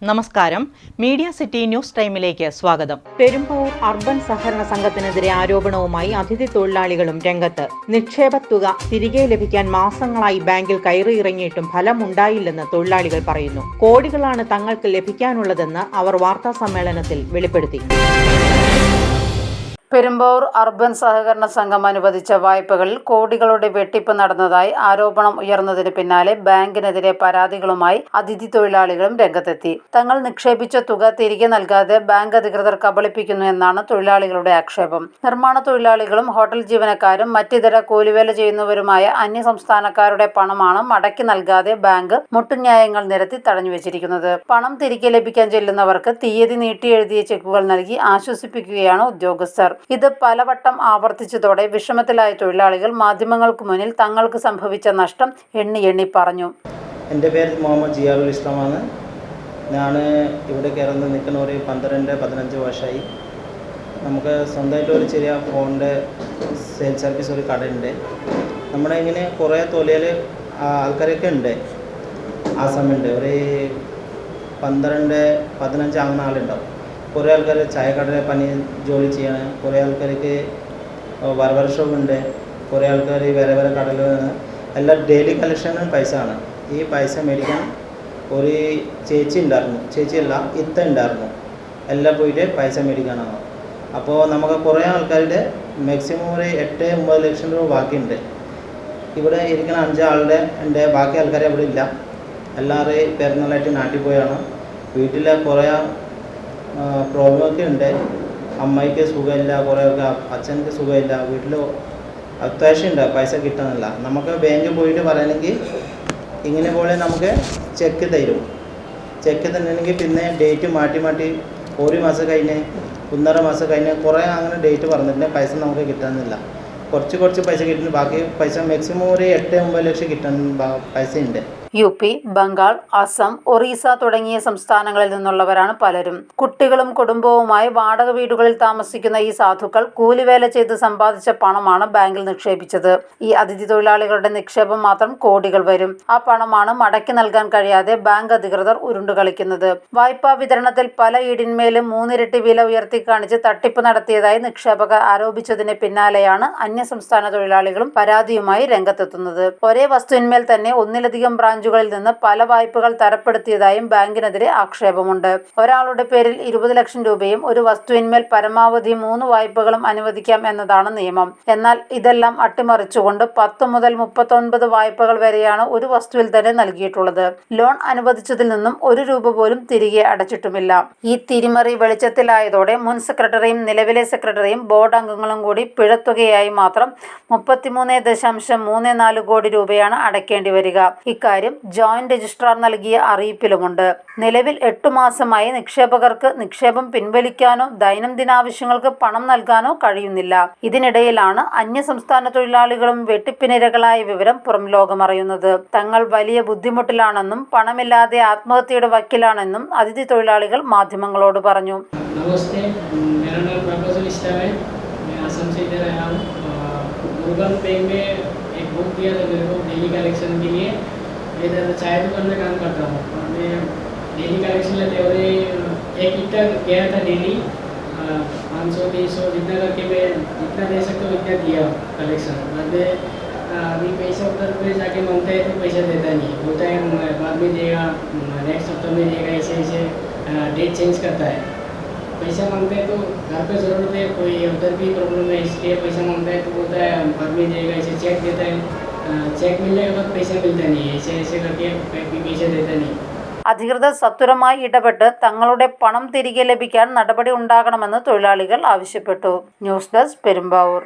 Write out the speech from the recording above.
നമസ്കാരം. Media city news ടൈമിലേക്ക് സ്വാഗതം. പെരുമ്പാവൂർ അർബൻ സഹകരണ സംഘത്തിനെതിരെ ആരോപണവുമായി അതിഥി തൊഴിലാളികളും രംഗത്ത്. നിക്ഷേപ തുക തിരികെ ലഭിക്കാൻ മാസങ്ങളായി ബാങ്കിൽ കയറിയിറങ്ങിയിട്ടും ഫലമുണ്ടായില്ലെന്ന് തൊഴിലാളികൾ പറയുന്നു. കോടികളാണ് തങ്ങൾക്ക് ലഭിക്കാനുള്ളതെന്ന് അവർ വാർത്താസമ്മേളനത്തിൽ വെളിപ്പെടുത്തി. പെരുമ്പാവൂർ അർബൻ സഹകരണ സംഘം അനുവദിച്ച വായ്പകളിൽ കോടികളുടെ വെട്ടിപ്പ് നടന്നതായി ആരോപണം ഉയർന്നതിന് പിന്നാലെ ബാങ്കിനെതിരെ പരാതികളുമായി അതിഥി തൊഴിലാളികളും രംഗത്തെത്തി. തങ്ങൾ നിക്ഷേപിച്ച തുക തിരികെ നൽകാതെ ബാങ്ക് അധികൃതർ കബളിപ്പിക്കുന്നു എന്നാണ് തൊഴിലാളികളുടെ ആക്ഷേപം. നിർമ്മാണ തൊഴിലാളികളും ഹോട്ടൽ ജീവനക്കാരും മറ്റിതര കൂലിവേല ചെയ്യുന്നവരുമായ അന്യസംസ്ഥാനക്കാരുടെ പണമാണ് മടക്കി നൽകാതെ ബാങ്ക് മുട്ടുന്യായങ്ങൾ നിരത്തി തടഞ്ഞുവെച്ചിരിക്കുന്നത്. പണം തിരികെ ലഭിക്കാൻ ചെല്ലുന്നവർക്ക് തീയതി നീട്ടിയെഴുതിയ ചെക്കുകൾ നൽകി ആശ്വസിപ്പിക്കുകയാണ് ഉദ്യോഗസ്ഥർ. ഇത് പലവട്ടം ആവർത്തിച്ചതോടെ വിഷമത്തിലായ തൊഴിലാളികൾ മാധ്യമങ്ങൾക്ക് മുന്നിൽ തങ്ങൾക്ക് സംഭവിച്ച നഷ്ടം എണ്ണി പറഞ്ഞു. എൻ്റെ പേര് മുഹമ്മദ് ജിയാറുൽ ഇസ്ലാമാണ്. ഞാൻ ഇവിടെ കേരളത്തിൽ നിൽക്കുന്ന ഒരു 12-15 വർഷമായി. നമുക്ക് സ്വന്തമായിട്ട് ഒരു ചെറിയ ഫോണിൻ്റെ സെയിൽ സർവീസ് ഒരു കടയുണ്ട്. നമ്മുടെ ഇങ്ങനെ കുറേ തൊഴിൽ ആൾക്കാരൊക്കെ ഉണ്ട്. ആ സമയമുണ്ട് ഒരു 12-15 അങ്ങനെ ആളുണ്ടാവും. കുറേ ആൾക്കാർ ചായക്കടയിലെ പണി ജോലി ചെയ്യാണ്, കുറേ ആൾക്കാർക്ക് ബർബർ ഷോപ്പ് ഉണ്ട്, കുറേ ആൾക്കാർ വേറെ വേറെ കടയിൽ എല്ലാം ഡെയിലി കളക്ഷനും പൈസ ആണ്. ഈ പൈസ മേടിക്കാൻ ഒരു ചേച്ചി ഉണ്ടായിരുന്നു, ചേച്ചിയല്ല ഇത്ത ഉണ്ടായിരുന്നു. എല്ലാം പോയിട്ട് പൈസ മേടിക്കാനാണ്. അപ്പോൾ നമുക്ക് കുറേ ആൾക്കാരുടെ മാക്സിമം ഒരു 8-9 ലക്ഷം രൂപ ബാക്കിയുണ്ട്. ഇവിടെ ഇരിക്കുന്ന 5 ആളുടെ ഉണ്ട്, ബാക്കി ആൾക്കാരെ അവിടെ ഇല്ല. എല്ലാവരെയും പേഴ്സണലായിട്ട് നാട്ടിൽ പോയാണ്. വീട്ടിലെ കുറേ പ്രോബ്ലമൊക്കെ ഉണ്ട്. അമ്മയ്ക്ക് സുഖമില്ല, കുറേ അച്ഛനക്ക് സുഖമില്ല, വീട്ടിൽ അത്യാവശ്യമുണ്ട്, പൈസ കിട്ടുന്നില്ല. നമുക്ക് ബാങ്കിൽ പോയിട്ട് പറയണമെങ്കിൽ ഇങ്ങനെ പോലെ നമുക്ക് ചെക്ക് തരും. ചെക്ക് തന്നെയാണെങ്കിൽ പിന്നെ ഡേറ്റ് മാറ്റി 1 മാസം കഴിഞ്ഞ് 1.5 മാസം കഴിഞ്ഞ് കുറേ അങ്ങനെ ഡേറ്റ് പറഞ്ഞിട്ട് പൈസ നമുക്ക് കിട്ടുന്നില്ല. കുറച്ച് പൈസ കിട്ടുന്നു, ബാക്കി പൈസ മാക്സിമം ഒരു 8-9 ലക്ഷം കിട്ടുന്ന പൈസ ഉണ്ട്. UP, ബംഗാൾ, അസം, ഒറീസ തുടങ്ങിയ സംസ്ഥാനങ്ങളിൽ നിന്നുള്ളവരാണ് പലരും. കുട്ടികളും കുടുംബവുമായി വാടക വീടുകളിൽ താമസിക്കുന്ന ഈ സാധുക്കൾ കൂലിവേല ചെയ്ത് സമ്പാദിച്ച പണമാണ് ബാങ്കിൽ നിക്ഷേപിച്ചത്. ഈ അതിഥി തൊഴിലാളികളുടെ നിക്ഷേപം മാത്രം കോടികൾ വരും. ആ പണമാണ് മടക്കി നൽകാൻ കഴിയാതെ ബാങ്ക് അധികൃതർ ഉരുണ്ടുകളിക്കുന്നത്. വായ്പാ വിതരണത്തിൽ പല ഈടിന്മേലും 3 ഇരട്ടി വില ഉയർത്തി കാണിച്ച് തട്ടിപ്പ് നടത്തിയതായി നിക്ഷേപകർ ആരോപിച്ചതിന് പിന്നാലെയാണ് അന്യസംസ്ഥാന തൊഴിലാളികളും പരാതിയുമായി രംഗത്തെത്തുന്നത്. ഒരേ വസ്തുവിന്മേൽ തന്നെ ഒന്നിലധികം ബ്രാഞ്ചുകളിൽ നിന്ന് പല വായ്പകൾ തരപ്പെടുത്തിയതായും ബാങ്കിനെതിരെ ആക്ഷേപമുണ്ട്. ഒരാളുടെ പേരിൽ 20 ലക്ഷം രൂപയും ഒരു വസ്തുവിന്മേൽ പരമാവധി 3 വായ്പകളും അനുവദിക്കാം എന്നതാണ് നിയമം. എന്നാൽ ഇതെല്ലാം അട്ടിമറിച്ചുകൊണ്ട് 10 മുതൽ 39 വായ്പകൾ വരെയാണ് ഒരു വസ്തുവിൽ തന്നെ നൽകിയിട്ടുള്ളത്. ലോൺ അനുവദിച്ചതിൽ നിന്നും 1 രൂപ പോലും തിരികെ അടച്ചിട്ടുമില്ല. ഈ തിരിമറി വെളിച്ചത്തിലായതോടെ മുൻ സെക്രട്ടറിയും നിലവിലെ സെക്രട്ടറിയും ബോർഡ് അംഗങ്ങളും കൂടി പിഴത്തുകയായി മാത്രം 33.34 കോടി രൂപയാണ് അടയ്ക്കേണ്ടി വരിക. ഇക്കാര്യം ജോയിന്റ് രജിസ്ട്രാർ നൽകിയ അറിയിപ്പിലുമുണ്ട്. നിലവിൽ 8 മാസമായി നിക്ഷേപകർക്ക് നിക്ഷേപം പിൻവലിക്കാനോ ദൈനംദിനാവശ്യങ്ങൾക്ക് പണം നൽകാനോ കഴിയുന്നില്ല. ഇതിനിടയിലാണ് അന്യസംസ്ഥാന തൊഴിലാളികളും വെട്ടിപ്പിനിരകളായ വിവരം പുറം ലോകമറിയുന്നത്. തങ്ങൾ വലിയ ബുദ്ധിമുട്ടിലാണെന്നും പണമില്ലാതെ ആത്മഹത്യയുടെ വക്കിലാണെന്നും അതിഥി തൊഴിലാളികൾ മാധ്യമങ്ങളോട് പറഞ്ഞു. इधर चाय दुकान में काम करता हूँ और मैं डेली कलेक्शन लेते और 1 लीटर गया था डेली 500-300 जितना करके मैं जितना दे सकता हूँ इतना दिया कलेक्शन. बाद में अभी पैसा उधर पे जाके मांगता है तो पैसा देता नहीं, बोलता है बाद में देगा, नेक्स्ट हफ्ते में देगा, ऐसे डेट चेंज करता है. पैसा मांगता है तो घर पे ज़रूरत है, कोई उधर भी प्रॉब्लम है इसलिए पैसा मांगता है तो बोलता है बाद में देगा, ऐसे चेक देता है. चेक मिलने के बाद पैसा मिलता नहीं, ऐसे करके पैसा देता नहीं. അധികൃതർ സത്വരമായി ഇടപെട്ട് തങ്ങളുടെ പണം തിരികെ ലഭിക്കാൻ നടപടി ഉണ്ടാകണമെന്ന് തൊഴിലാളികൾ ആവശ്യപ്പെട്ടു. News desk, Perumbavoor.